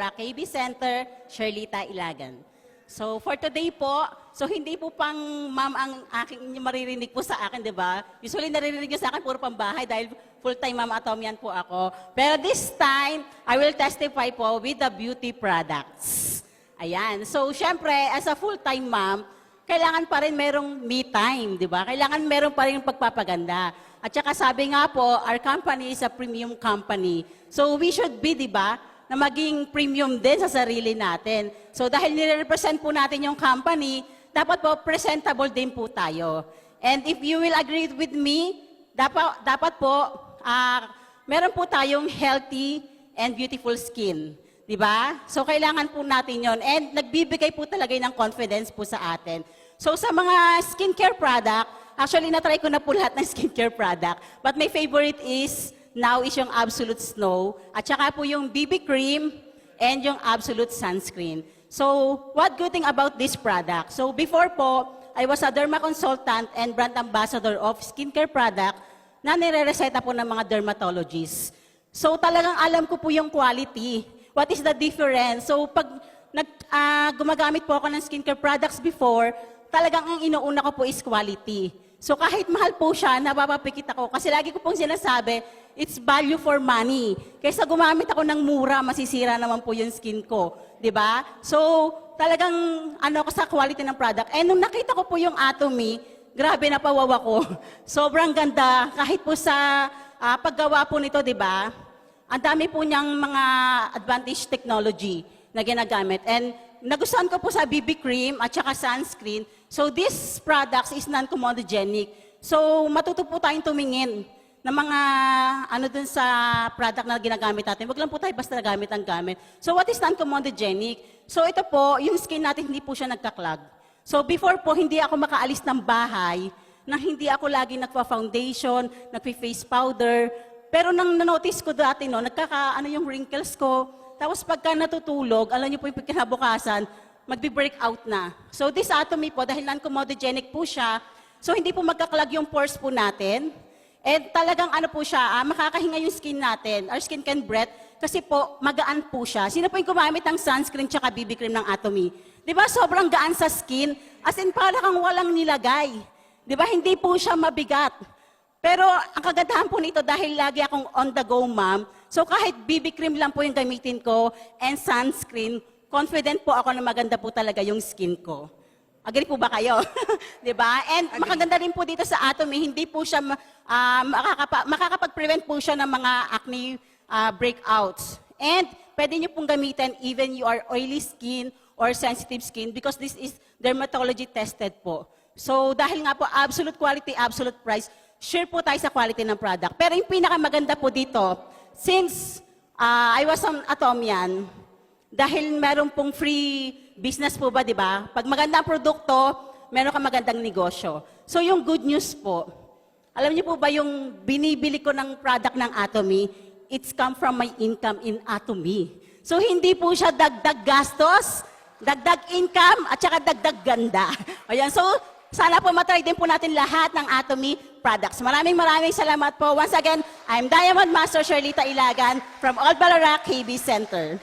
KB Center, Sherlita Ilagan. So for today po, so hindi po pang ma'am ang aking maririnig po sa akin, di ba? Usually naririnig niyo sa akin puro pambahay dahil full-time ma'am atomian po ako. Pero this time, I will testify po with the beauty products. Ayan. So syempre, as a full-time ma'am, kailangan pa rin merong me time, di ba? Kailangan meron pa rin pagpapaganda. At saka sabi nga po, our company is a premium company. So we should be, di ba, na maging premium din sa sarili natin. So dahil nire-represent po natin yung company, dapat po presentable din po tayo. And if you will agree with me, dapat po meron po tayong healthy and beautiful skin. Di ba? So kailangan po natin yon. And nagbibigay po talaga ng confidence po sa atin. So sa mga skincare product, actually na-try ko na po lahat ng skincare product. But my favorite is now is yung Absolute Snow, at saka po yung BB Cream, and yung Absolute Sunscreen. So, what good thing about this product? So, before po, I was a derma consultant and brand ambassador of skincare product na nire-reseta po ng mga dermatologists. So, talagang alam ko po yung quality. What is the difference? So, pag gumagamit po ako ng skincare products before, talagang ang inuuna ko po is quality. So kahit mahal po siya, napapapikit ako. Kasi lagi ko pong sinasabi, it's value for money. Kaysa gumamit ako ng mura, masisira naman po yung skin ko. Diba? So talagang ko sa quality ng product. And nung nakita ko po yung Atomy, grabe na pawawa ko. Sobrang ganda. Kahit po sa paggawa po nito, diba? Ang dami po niyang mga advantage technology na ginagamit. And nagustuhan ko po sa BB Cream at saka sunscreen. So this products is non-comedogenic. So matuto po tayong tumingin ng mga dun sa product na ginagamit natin. Wag lang po tayo basta nagamit ang gamit. So what is non-comedogenic? So ito po, yung skin natin hindi po siya nagkaklag. So before po, hindi ako makaalis ng bahay na hindi ako lagi nagpa-foundation, nagpa-face powder. Pero nang na-notice ko dati, yung wrinkles ko. Tapos pagka natutulog, alam niyo po yung kinabukasan, magbe-break out na. So this Atomy po, dahil non-comedogenic po siya, so hindi po magkaklag yung pores po natin. And talagang po siya, makakahinga yung skin natin, our skin can breathe, kasi po magaan po siya. Sino po yung gumamit ng sunscreen tsaka BB cream ng Atomy? Di ba sobrang gaan sa skin? As in parang walang nilagay. Di ba hindi po siya mabigat? Pero ang kagandahan po nito dahil lagi akong on the go, ma'am. So kahit BB cream lang po yung gamitin ko and sunscreen, confident po ako na maganda po talaga yung skin ko. Agree po ba kayo? Diba? And makaganda rin po dito sa Atomy, hindi po siya makakapag-prevent po siya ng mga acne breakouts. And pwede nyo pong gamitin even you are oily skin or sensitive skin because this is dermatology tested po. So dahil nga po absolute quality, absolute price, sure po tayo sa quality ng product. Pero yung pinakamaganda po dito, since I was on Atomian, dahil meron pong free business po ba, di ba? Pag magandang produkto, meron ka magandang negosyo. So yung good news po, alam niyo po ba yung binibili ko ng product ng Atomy, it's come from my income in Atomy. So hindi po siya dagdag gastos, dagdag income, at saka dagdag ganda. Ayan, so sana po matry din po natin lahat ng Atomy products. Maraming salamat po. Once again, I'm Diamond Master Sherlita Ilagan from Old Ballarat KB Center.